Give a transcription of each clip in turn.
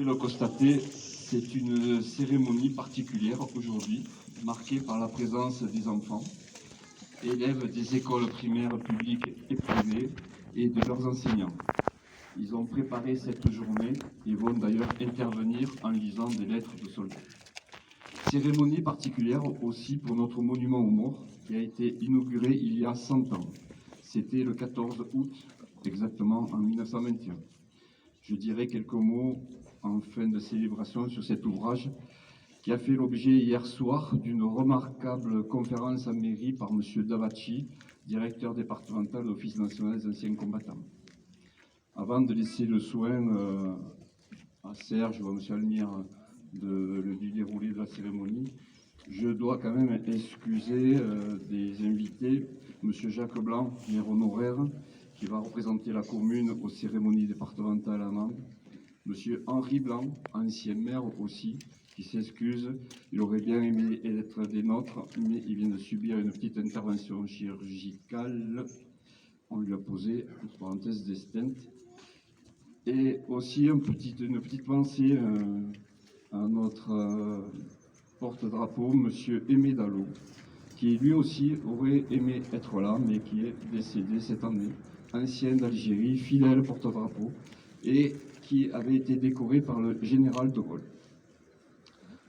pouvez le constater, c'est une cérémonie particulière aujourd'hui, marquée par la présence des enfants, élèves des écoles primaires publiques et privées et de leurs enseignants. Ils ont préparé cette journée et vont d'ailleurs intervenir en lisant des lettres de soldats. Cérémonie particulière aussi pour notre monument aux morts qui a été inauguré il y a 100 ans. C'était le 14 août, exactement en 1921. Je dirai quelques mots en fin de célébration sur cet ouvrage qui a fait l'objet hier soir d'une remarquable conférence en mairie par M. Davacci, directeur départemental de l'Office national des anciens combattants. Avant de laisser le soin à Serge ou à M. Almire du déroulé de la cérémonie, je dois quand même excuser des invités, M. Jacques Blanc, maire honoraire, qui va représenter la commune aux cérémonies départementales à Mende, M. Henri Blanc, ancien maire aussi, qui s'excuse. Il aurait bien aimé être des nôtres, mais il vient de subir une petite intervention chirurgicale. On lui a posé, entre parenthèses, des stents. Et aussi une petite pensée à notre porte-drapeau, M. Aimé Dallot, qui lui aussi aurait aimé être là, mais qui est décédé cette année, ancien d'Algérie, fidèle porte-drapeau, et qui avait été décoré par le général de Gaulle.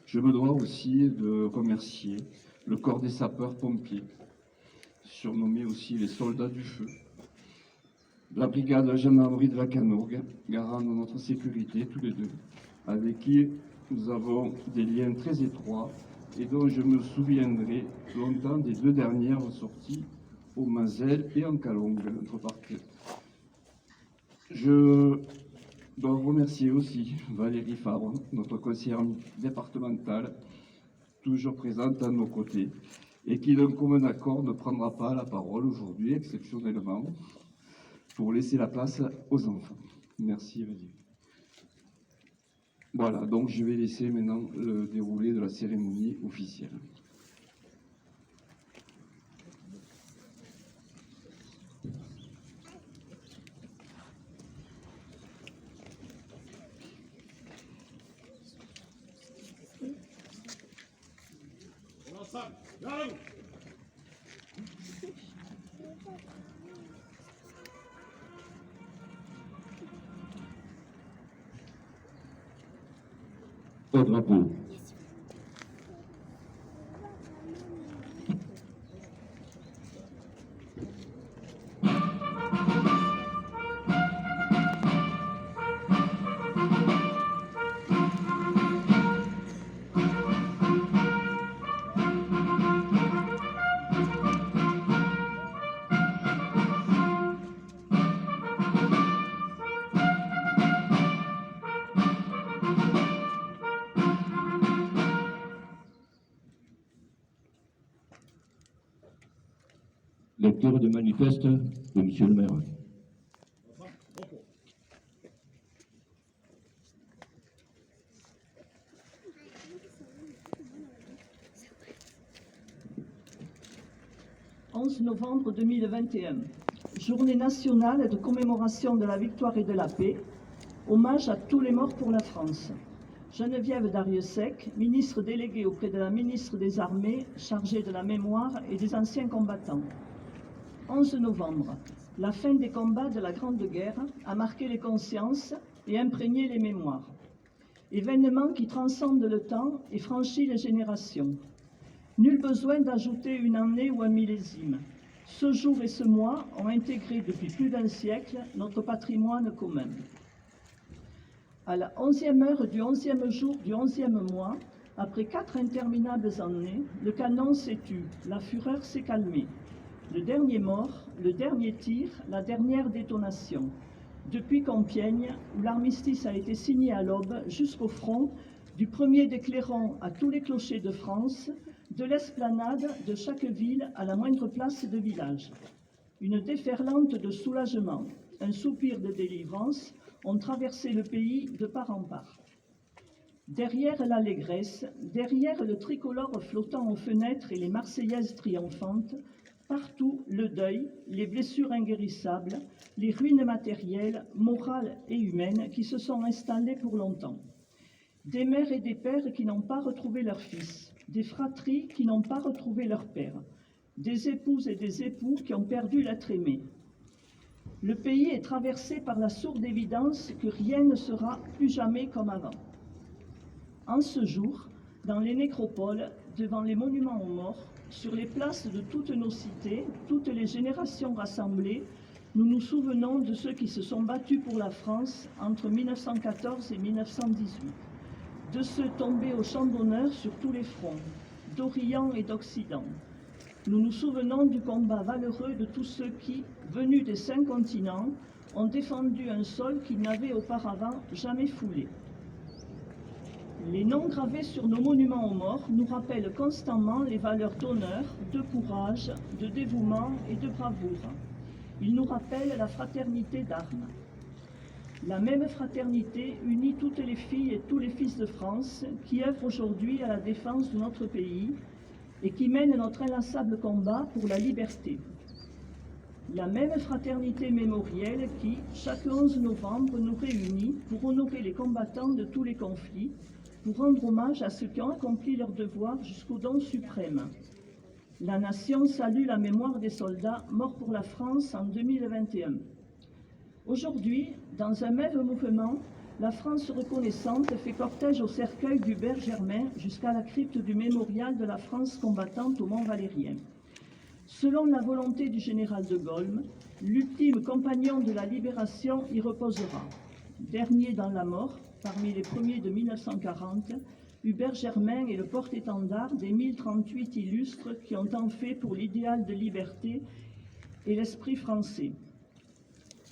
Je me dois aussi de remercier le corps des sapeurs-pompiers, surnommé aussi les soldats du feu, la brigade de gendarmerie de la Canourgue, garant de notre sécurité, tous les deux, avec qui nous avons des liens très étroits et dont je me souviendrai longtemps des deux dernières sorties au Mazel et en Calongue, notre partie. Je dois remercier aussi Valérie Fabre, notre conseillère départementale, toujours présente à nos côtés, et qui d'un commun accord ne prendra pas la parole aujourd'hui, exceptionnellement, pour laisser la place aux enfants. Merci Valérie. Voilà, donc je vais laisser maintenant le déroulé de la cérémonie officielle. Au drapeau. Lecture de manifeste de M. le maire. « 11 novembre 2021, journée nationale de commémoration de la victoire et de la paix, hommage à tous les morts pour la France. Geneviève Darrieussecq, ministre déléguée auprès de la ministre des Armées, chargée de la mémoire et des anciens combattants. 11 novembre, la fin des combats de la Grande Guerre a marqué les consciences et imprégné les mémoires. Événement qui transcende le temps et franchit les générations. Nul besoin d'ajouter une année ou un millésime. Ce jour et ce mois ont intégré depuis plus d'un siècle notre patrimoine commun. À la 11e heure du 11e jour du 11e mois, après 4 interminables années, le canon s'est tu, la fureur s'est calmée. Le dernier mort, le dernier tir, la dernière détonation. Depuis Compiègne, où l'armistice a été signé à l'aube, jusqu'au front, du premier des clairons à tous les clochers de France, de l'esplanade de chaque ville à la moindre place de village. Une déferlante de soulagement, un soupir de délivrance ont traversé le pays de part en part. Derrière l'allégresse, derrière le tricolore flottant aux fenêtres et les Marseillaises triomphantes, partout le deuil, les blessures inguérissables, les ruines matérielles, morales et humaines qui se sont installées pour longtemps. des mères et des pères qui n'ont pas retrouvé leur fils, des fratries qui n'ont pas retrouvé leur père, des épouses et des époux qui ont perdu l'être aimé. Le pays est traversé par la sourde évidence que rien ne sera plus jamais comme avant. En ce jour, dans les nécropoles, devant les monuments aux morts, sur les places de toutes nos cités, toutes les générations rassemblées, nous nous souvenons de ceux qui se sont battus pour la France entre 1914 et 1918, de ceux tombés au champ d'honneur sur tous les fronts, d'Orient et d'Occident. Nous nous souvenons du combat valeureux de tous ceux qui, venus des 5 continents, ont défendu un sol qu'ils n'avaient auparavant jamais foulé. Les noms gravés sur nos monuments aux morts nous rappellent constamment les valeurs d'honneur, de courage, de dévouement et de bravoure. Ils nous rappellent la fraternité d'armes. La même fraternité unit toutes les filles et tous les fils de France qui œuvrent aujourd'hui à la défense de notre pays et qui mènent notre inlassable combat pour la liberté. La même fraternité mémorielle qui, chaque 11 novembre, nous réunit pour honorer les combattants de tous les conflits, pour rendre hommage à ceux qui ont accompli leur devoir jusqu'au don suprême. La nation salue la mémoire des soldats morts pour la France en 2021. Aujourd'hui, dans un même mouvement, la France reconnaissante fait cortège au cercueil d'Hubert Germain jusqu'à la crypte du mémorial de la France combattante au Mont-Valérien. Selon la volonté du général de Gaulle, l'ultime compagnon de la libération y reposera. Dernier dans la mort, parmi les premiers de 1940, Hubert Germain est le porte-étendard des 1038 illustres qui ont tant fait pour l'idéal de liberté et l'esprit français.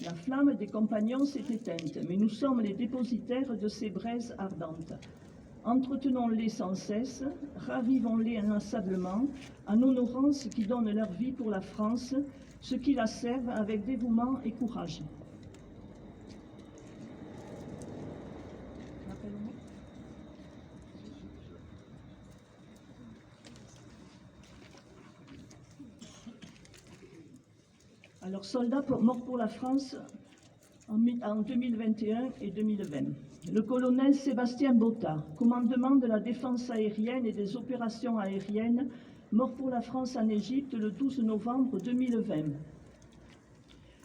La flamme des compagnons s'est éteinte, mais nous sommes les dépositaires de ces braises ardentes. Entretenons-les sans cesse, ravivons-les inlassablement, en honorant ceux qui donnent leur vie pour la France, ceux qui la servent avec dévouement et courage. Alors, soldats morts pour la France en 2021 et 2020. Le colonel Sébastien Botta, commandement de la défense aérienne et des opérations aériennes, mort pour la France en Égypte le 12 novembre 2020.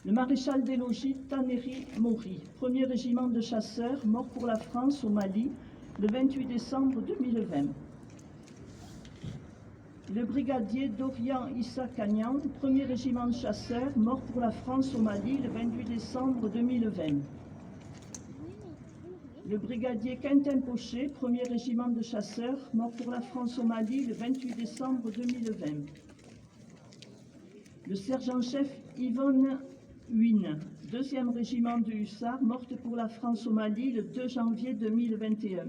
Le maréchal des logis Taneri Mori, 1er régiment de chasseurs, mort pour la France au Mali le 28 décembre 2020. Le brigadier Dorian Issa Kagnan, 1er régiment de chasseurs, mort pour la France au Mali le 28 décembre 2020. Le brigadier Quentin Pochet, 1er régiment de chasseurs, mort pour la France au Mali le 28 décembre 2020. Le sergent-chef Yvonne Huyn, 2e régiment de hussards, morte pour la France au Mali le 2 janvier 2021.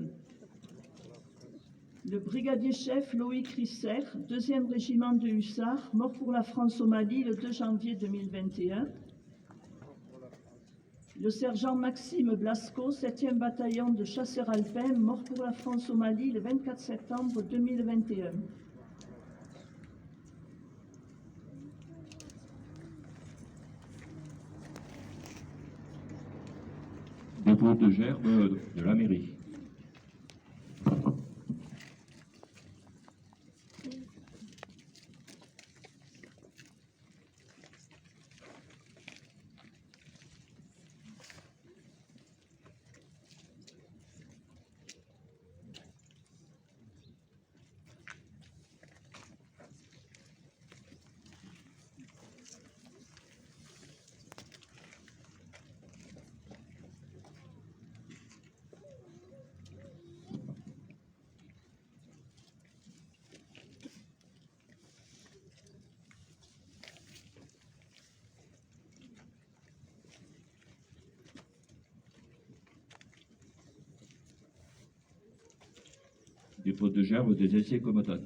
Le brigadier-chef Loïc Risser, 2e régiment de hussards, mort pour la France au Mali le 2 janvier 2021. Le sergent Maxime Blasco, 7e bataillon de chasseurs alpins, mort pour la France au Mali le 24 septembre 2021. Dépôt de gerbe de la mairie. Dépôt de gerbe des essais combattants.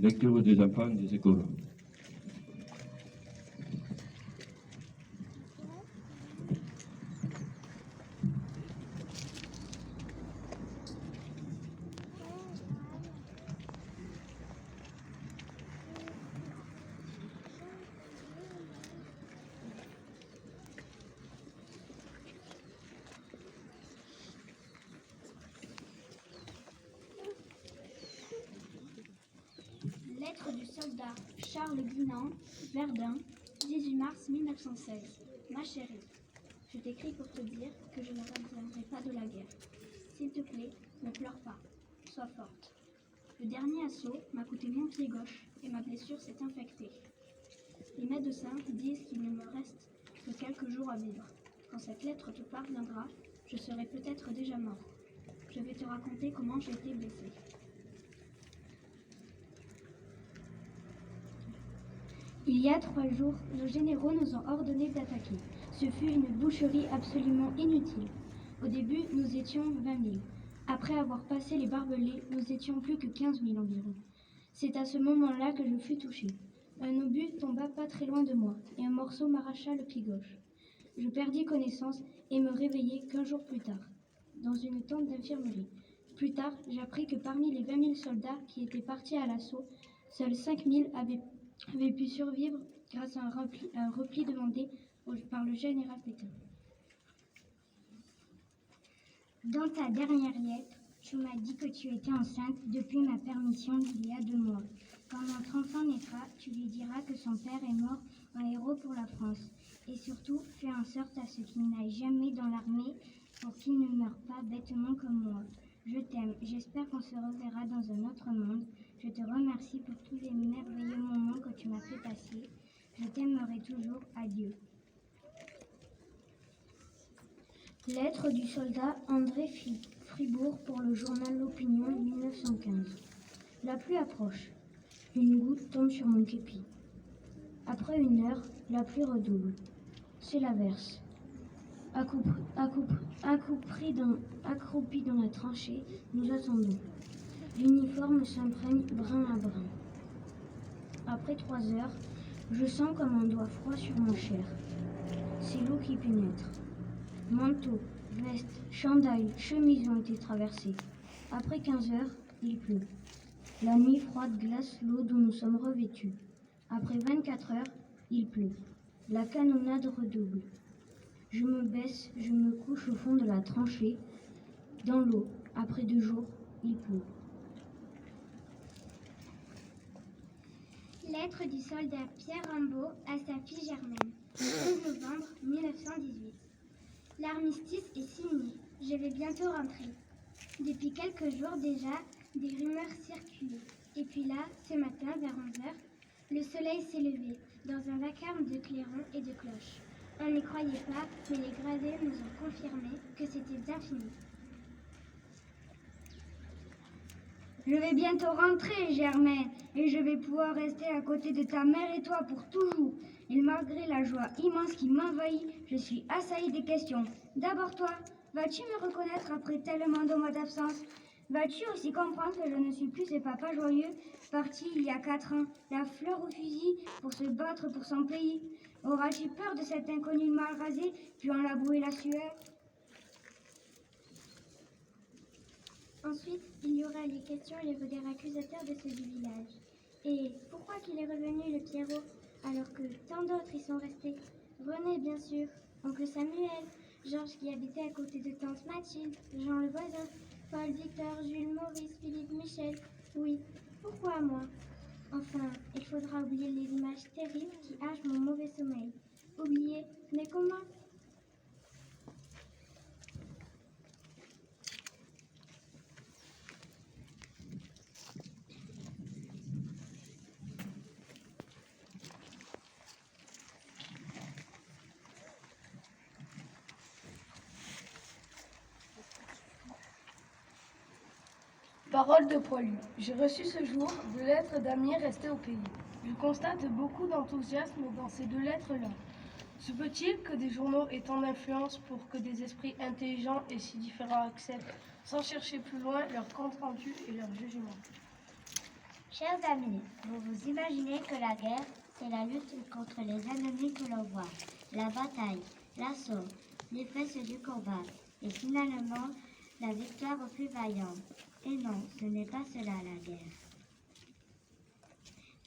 Lecture des enfants des écoles. Lettre du soldat Charles Guinan, Verdun, 18 mars 1916. Ma chérie, je t'écris pour te dire que je ne reviendrai pas de la guerre. S'il te plaît, ne pleure pas, sois forte. Le dernier assaut m'a coûté mon pied gauche et ma blessure s'est infectée. Les médecins disent qu'il ne me reste que quelques jours à vivre. Quand cette lettre te parviendra, je serai peut-être déjà mort. Je vais te raconter comment j'ai été blessée. Il y a 3 jours, nos généraux nous ont ordonné d'attaquer. Ce fut une boucherie absolument inutile. Au début, nous étions 20 000. Après avoir passé les barbelés, nous étions plus que 15 000 environ. C'est à ce moment-là que je fus touchée. Un obus tomba pas très loin de moi et un morceau m'arracha le pied gauche. Je perdis connaissance et me réveillai qu'1 jour plus tard, dans une tente d'infirmerie. Plus tard, j'appris que parmi les 20 000 soldats qui étaient partis à l'assaut, seuls 5 000 avaient pu survivre grâce à un repli demandé par le général Pétain. Dans ta dernière lettre, tu m'as dit que tu étais enceinte depuis ma permission d'il y a 2 mois. Quand notre enfant naîtra, tu lui diras que son père est mort en héros pour la France. Et surtout, fais en sorte à ce qu'il n'aille jamais dans l'armée pour qu'il ne meure pas bêtement comme moi. Je t'aime, j'espère qu'on se reverra dans un autre monde. Je te remercie pour tous les merveilleux moments que tu m'as fait passer. Je t'aimerai toujours. Adieu. Lettre du soldat André Fribourg pour le journal L'Opinion 1915. La pluie approche. Une goutte tombe sur mon képi. Après 1 heure, la pluie redouble. C'est l'averse. Accroupis dans la tranchée, nous attendons. L'uniforme s'imprègne brin à brin. Après 3 heures, je sens comme un doigt froid sur ma chair. C'est l'eau qui pénètre. Manteau, veste, chandail, chemise ont été traversés. Après 15 heures, il pleut. La nuit froide glace l'eau dont nous sommes revêtus. Après 24 heures, il pleut. La canonnade redouble. Je me baisse, je me couche au fond de la tranchée. Dans l'eau, après 2 jours, il pleut. Lettre du soldat Pierre Rimbaud à sa fille Germaine, le 11 novembre 1918. L'armistice est signé, je vais bientôt rentrer. Depuis quelques jours déjà, des rumeurs circulaient. Et puis là, ce matin, vers 11h, le soleil s'est levé, dans un vacarme de clairons et de cloches. On n'y croyait pas, mais les gradés nous ont confirmé que c'était bien fini. Je vais bientôt rentrer, Germaine, et je vais pouvoir rester à côté de ta mère et toi pour toujours. Et malgré la joie immense qui m'envahit, je suis assaillie des questions. D'abord toi, vas-tu me reconnaître après tellement de mois d'absence? Vas-tu aussi comprendre que je ne suis plus ce papa joyeux, parti il y a 4 ans, la fleur au fusil, pour se battre pour son pays? Auras-tu peur de cet inconnu mal rasé, puis en labourer la sueur? Ensuite, il y aura les questions et les regards accusateurs de ceux du village. Et pourquoi qu'il est revenu, le Pierrot, alors que tant d'autres y sont restés? René, bien sûr, oncle Samuel, Georges qui habitait à côté de tante Mathilde, Jean le voisin, Paul, Victor, Jules, Maurice, Philippe, Michel. Oui, pourquoi moi? Enfin, il faudra oublier les images terribles qui hachent mon mauvais sommeil. Oublier, mais comment? Parole de poilu. J'ai reçu ce jour 2 lettres d'amis restés au pays. Je constate beaucoup d'enthousiasme dans ces 2 lettres-là. Se peut-il que des journaux aient tant d'influence pour que des esprits intelligents et si différents acceptent, sans chercher plus loin, leur compte rendu et leur jugement? Chers amis, vous vous imaginez que la guerre, c'est la lutte contre les ennemis que l'on voit, la bataille, l'assaut, les fesses du combat, et finalement, la victoire au plus vaillant. Et non, ce n'est pas cela la guerre.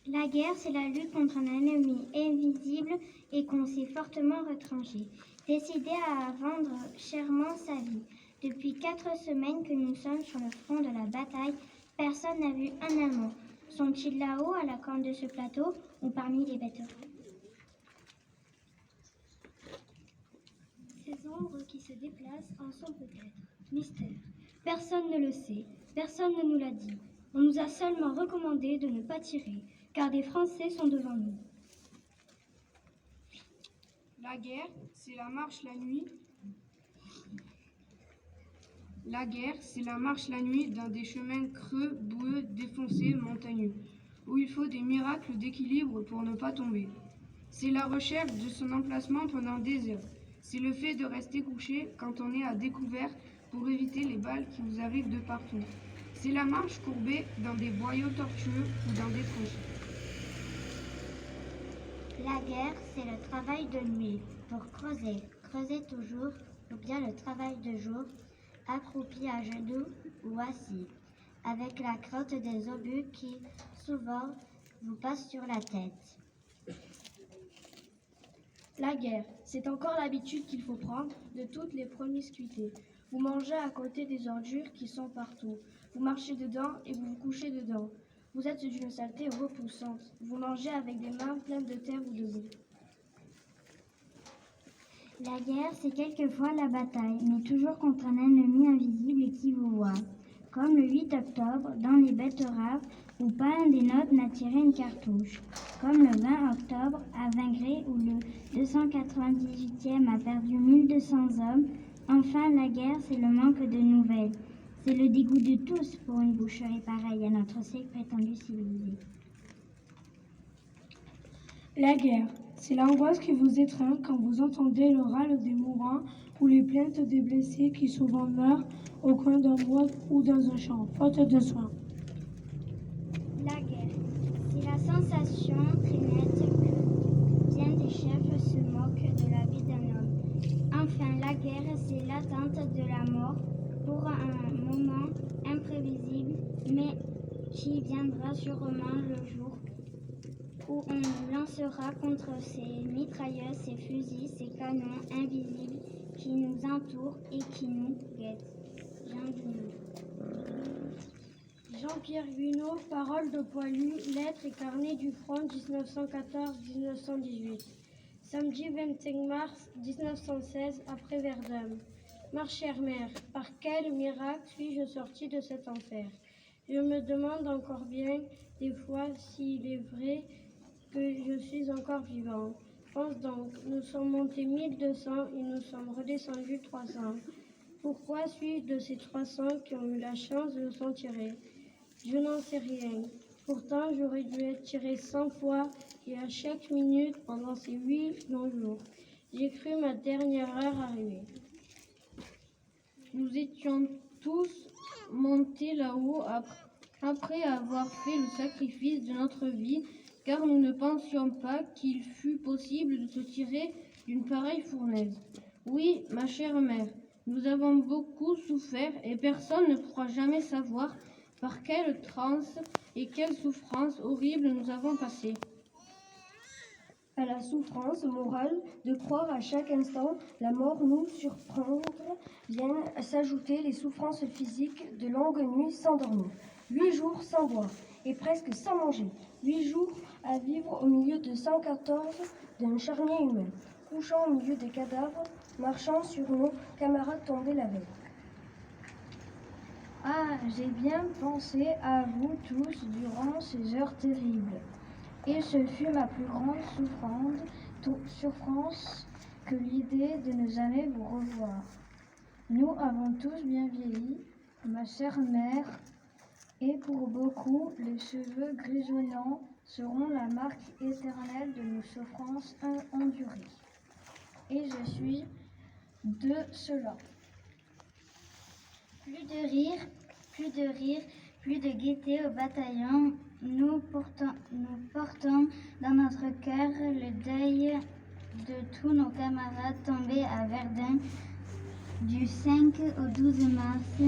La guerre, c'est la lutte contre un ennemi invisible et qu'on s'est fortement retranché, décidé à vendre chèrement sa vie. Depuis 4 semaines que nous sommes sur le front de la bataille, personne n'a vu un Allemand. Sont-ils là-haut, à la corne de ce plateau, ou parmi les bêtes? Ces ombres qui se déplacent en sont peut-être. Mystère. Personne ne le sait, personne ne nous l'a dit. On nous a seulement recommandé de ne pas tirer, car des Français sont devant nous. La guerre, c'est la marche la nuit. La guerre, c'est la marche la nuit dans des chemins creux, boueux, défoncés, montagneux, où il faut des miracles d'équilibre pour ne pas tomber. C'est la recherche de son emplacement pendant des heures. C'est le fait de rester couché quand on est à découvert pour éviter les balles qui vous arrivent de partout. C'est la marche courbée dans des boyaux tortueux ou dans des tranchées. La guerre, c'est le travail de nuit, pour creuser, creuser toujours, ou bien le travail de jour, accroupi à genoux ou assis, avec la crotte des obus qui, souvent, vous passe sur la tête. La guerre, c'est encore l'habitude qu'il faut prendre de toutes les promiscuités. Vous mangez à côté des ordures qui sont partout. Vous marchez dedans et vous vous couchez dedans. Vous êtes d'une saleté repoussante. Vous mangez avec des mains pleines de terre ou de boue. La guerre, c'est quelquefois la bataille, mais toujours contre un ennemi invisible qui vous voit. Comme le 8 octobre, dans les betteraves, où pas un des nôtres n'a tiré une cartouche. Comme le 20 octobre, à Vingré, où le 298e a perdu 1200 hommes. Enfin, la guerre, c'est le manque de nouvelles. C'est le dégoût de tous pour une boucherie pareille à notre siècle prétendu civilisé. La guerre, c'est l'angoisse qui vous étreint quand vous entendez le râle des mourants ou les plaintes des blessés qui souvent meurent au coin d'un bois ou dans un champ, faute de soins. La guerre, c'est la sensation très nette que bien des chefs se moquent de la vie d'un homme. Enfin, la guerre, c'est l'attente de la mort pour un moment imprévisible, mais qui viendra sûrement le jour où on nous lancera contre ces mitrailleuses, ces fusils, ces canons invisibles qui nous entourent et qui nous guettent. Jean Dunou. Jean-Pierre Guinot, Paroles de Poilu, Lettres et carnets du front 1914-1918. Samedi 25 mars 1916, après Verdun. Ma chère mère, par quel miracle suis-je sortie de cet enfer? Je me demande encore bien, des fois, s'il est vrai que je suis encore vivant. Pense donc, nous sommes montés 1200 et nous sommes redescendus 300. Pourquoi suis-je de ces 300 qui ont eu la chance de s'en tirer? Je n'en sais rien. Pourtant, j'aurais dû être tiré 100 fois et à chaque minute pendant ces 8 longs jours. J'ai cru ma dernière heure arriver. Nous étions tous montés là-haut après avoir fait le sacrifice de notre vie, car nous ne pensions pas qu'il fût possible de se tirer d'une pareille fournaise. Oui, ma chère mère, nous avons beaucoup souffert et personne ne pourra jamais savoir par quelle transe et quelle souffrance horrible nous avons passé. À la souffrance morale de croire à chaque instant la mort nous surprendre, viennent s'ajouter les souffrances physiques de longues nuits sans dormir, 8 jours sans boire et presque sans manger, 8 jours à vivre au milieu de 114 d'un charnier humain, couchant au milieu des cadavres, marchant sur nos camarades tombés la veille. Ah, j'ai bien pensé à vous tous durant ces heures terribles. Et ce fut ma plus grande souffrance que l'idée de ne jamais vous revoir. Nous avons tous bien vieilli, ma chère mère, et pour beaucoup, les cheveux grisonnants seront la marque éternelle de nos souffrances endurées. Et je suis de cela. Plus de rire, plus de gaieté au bataillon, nous portons dans notre cœur le deuil de tous nos camarades tombés à Verdun du 5 au 12 mars.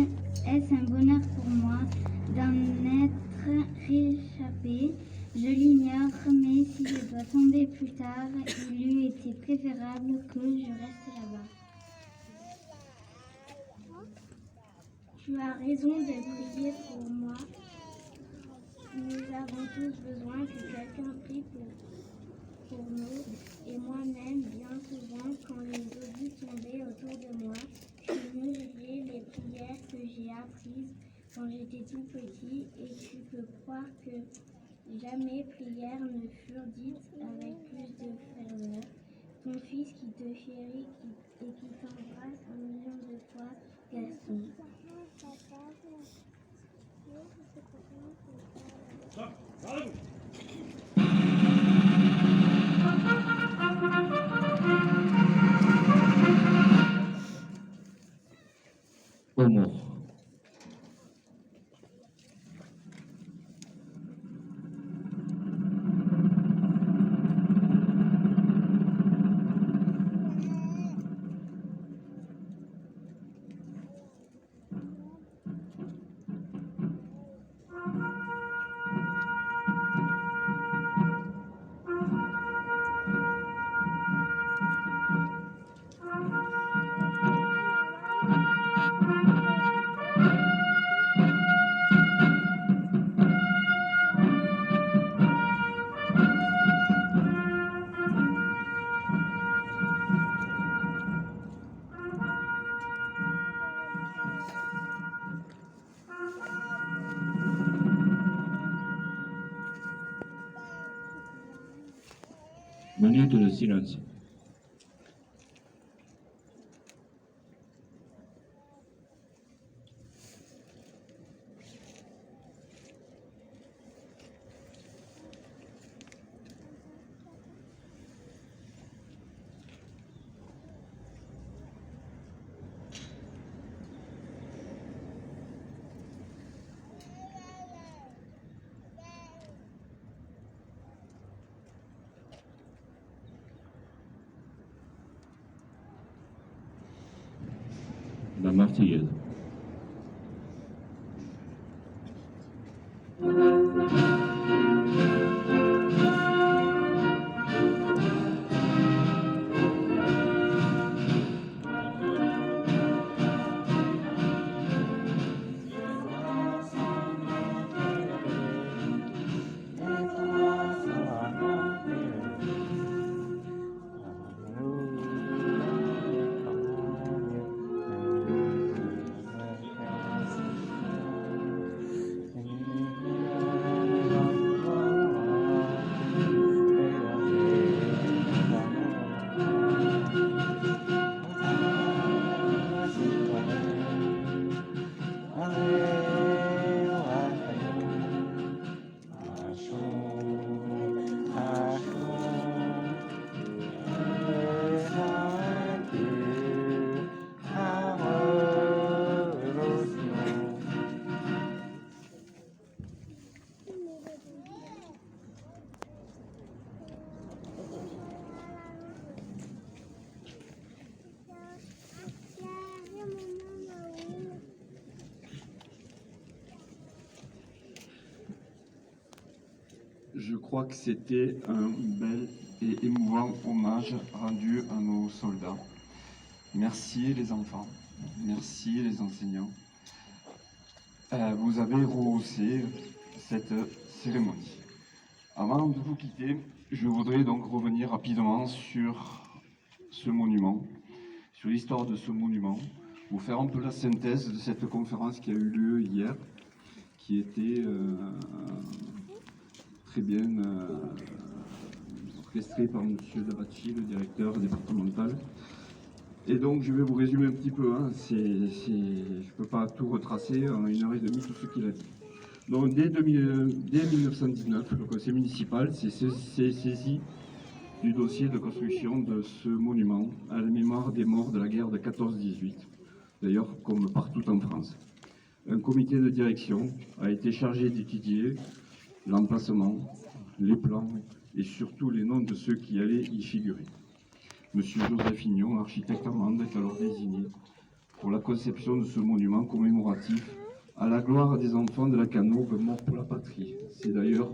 Est-ce un bonheur pour moi d'en être réchappé? Je l'ignore, mais si je dois tomber plus tard, il eût été préférable que je reste là-bas. Tu as raison de prier pour moi. Nous avons tous besoin que quelqu'un prie pour nous. Et moi-même, bien souvent, quand les obus tombaient autour de moi, je murmurais les prières que j'ai apprises quand j'étais tout petit. Et tu peux croire que jamais prières ne furent dites avec plus de ferveur. Ton fils qui te chérit et qui t'embrasse un million de fois, Gaston. Aux morts. Minute de silence. La Marseillaise. Je crois que c'était un bel et émouvant hommage rendu à nos soldats. Merci les enfants, merci les enseignants. Vous avez rehaussé cette cérémonie. Avant de vous quitter, je voudrais donc revenir rapidement sur ce monument, sur l'histoire de ce monument, vous faire un peu la synthèse de cette conférence qui a eu lieu hier, qui était très bien orchestrée par M. Dabacci, le directeur départemental. Et donc je vais vous résumer un petit peu, hein. Je ne peux pas tout retracer en 1h30 tout ce qu'il a dit. Donc dès 1919, le conseil municipal s'est saisi du dossier de construction de ce monument à la mémoire des morts de la guerre de 14-18, d'ailleurs comme partout en France. Un comité de direction a été chargé d'étudier l'emplacement, les plans et surtout les noms de ceux qui allaient y figurer. Monsieur Joseph Ignon, architecte amande, est alors désigné pour la conception de ce monument commémoratif à la gloire des enfants de la Canourgue morts pour la patrie. C'est d'ailleurs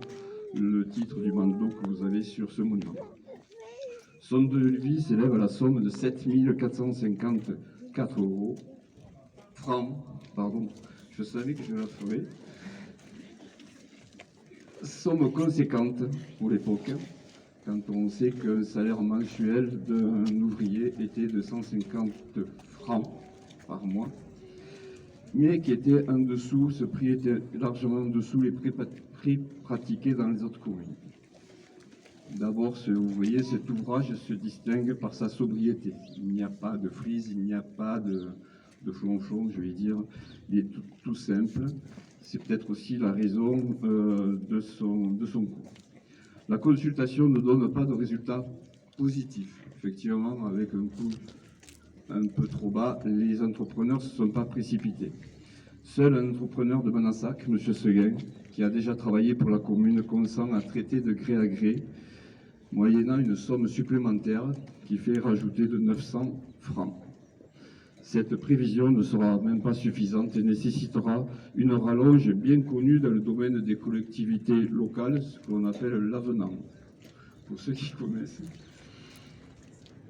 le titre du bandeau que vous avez sur ce monument. Son devis s'élève à la somme de 7 454 francs, je savais que je la ferais. Somme conséquente pour l'époque, quand on sait qu'un salaire mensuel d'un ouvrier était de 150 francs par mois, mais qui était en dessous, ce prix était largement en dessous les prix pratiqués dans les autres communes. D'abord, vous voyez, cet ouvrage se distingue par sa sobriété. Il n'y a pas de frise, il n'y a pas de flonchon, je vais dire. Il est tout simple. C'est peut-être aussi la raison de son coût. La consultation ne donne pas de résultats positifs. Effectivement, avec un coût un peu trop bas, les entrepreneurs ne se sont pas précipités. Seul un entrepreneur de Banassac, M. Seguin, qui a déjà travaillé pour la commune, consent à traiter de gré à gré, moyennant une somme supplémentaire qui fait rajouter de 900 francs. Cette prévision ne sera même pas suffisante et nécessitera une rallonge bien connue dans le domaine des collectivités locales, ce qu'on appelle l'avenant, pour ceux qui connaissent.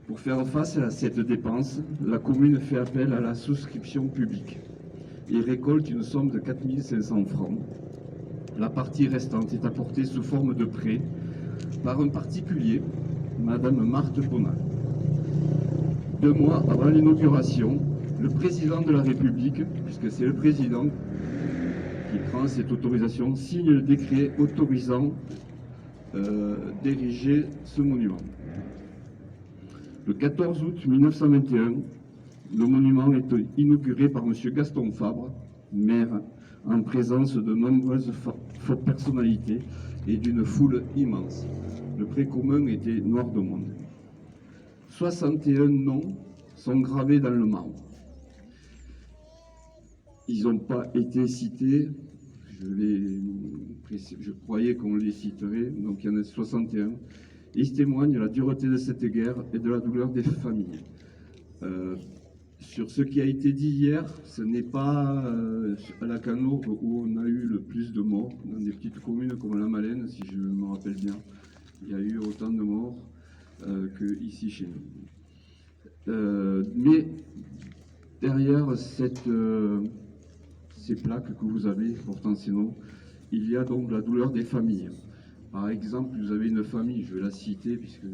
Pour faire face à cette dépense, la commune fait appel à la souscription publique et récolte une somme de 4 500 francs. La partie restante est apportée sous forme de prêt par un particulier, Madame Marthe Bonal. 2 mois avant l'inauguration, le président de la République, puisque c'est le président qui prend cette autorisation, signe le décret autorisant d'ériger ce monument. Le 14 août 1921, le monument est inauguré par M. Gaston Fabre, maire, en présence de nombreuses fortes personnalités et d'une foule immense. Le précommun était noir de monde. 61 noms sont gravés dans le marbre. Ils n'ont pas été cités, je croyais qu'on les citerait, donc il y en a 61. Ils témoignent de la dureté de cette guerre et de la douleur des familles. Sur ce qui a été dit hier, ce n'est pas à la Canourgue où on a eu le plus de morts, dans des petites communes comme la Malène, si je me rappelle bien. Il y a eu autant de morts qu'ici chez nous. Mais derrière ces plaques que vous avez portant ces noms, il y a donc la douleur des familles. Par exemple, vous avez une famille, je vais la citer, puisque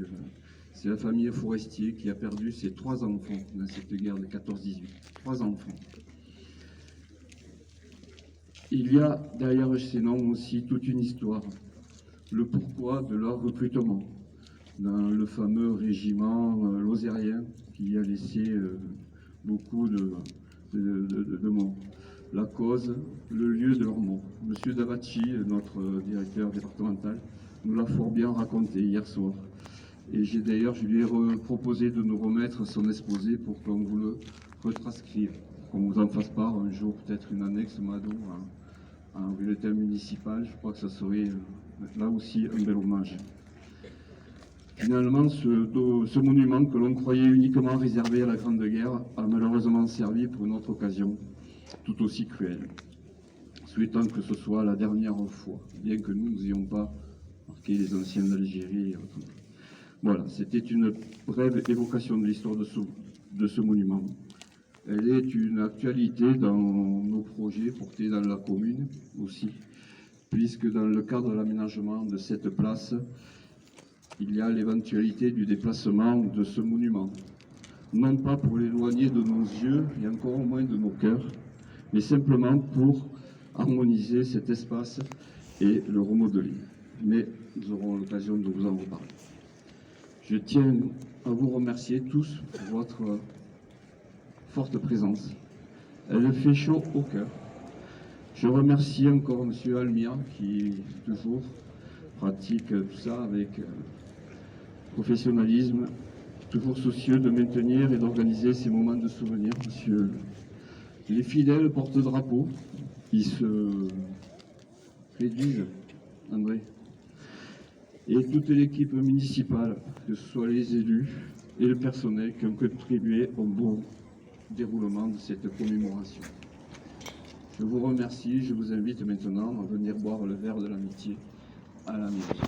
c'est la famille Forestier qui a perdu ses 3 enfants dans cette guerre de 14-18. 3 enfants. Il y a derrière ces noms aussi toute une histoire. Le pourquoi de leur recrutement dans le fameux régiment lozérien qui a laissé beaucoup de morts. La cause, le lieu de leur mort. Monsieur Davachi, notre directeur départemental, nous l'a fort bien raconté hier soir. Et je lui ai proposé de nous remettre son exposé pour qu'on vous le retranscrive, qu'on vous en fasse part un jour, peut-être une annexe Mado à un bulletin municipal. Je crois que ça serait là aussi un bel hommage. Finalement, ce monument que l'on croyait uniquement réservé à la Grande Guerre a malheureusement servi pour une autre occasion, tout aussi cruelle. Souhaitant que ce soit la dernière fois, bien que nous n'ayons pas marqué les anciens d'Algérie et autres. Voilà, c'était une brève évocation de l'histoire de ce monument. Elle est une actualité dans nos projets portés dans la commune aussi, puisque dans le cadre de l'aménagement de cette place, il y a l'éventualité du déplacement de ce monument. Non pas pour l'éloigner de nos yeux et encore moins de nos cœurs, mais simplement pour harmoniser cet espace et le remodeler. Mais nous aurons l'occasion de vous en reparler. Je tiens à vous remercier tous pour votre forte présence. Elle fait chaud au cœur. Je remercie encore M. Almir qui toujours pratique tout ça avec professionnalisme, toujours soucieux de maintenir et d'organiser ces moments de souvenir. Monsieur, les fidèles porte-drapeaux, ils se réduisent André. Et toute l'équipe municipale, que ce soit les élus et le personnel qui ont contribué au bon déroulement de cette commémoration. Je vous remercie, je vous invite maintenant à venir boire le verre de l'amitié à la mairie.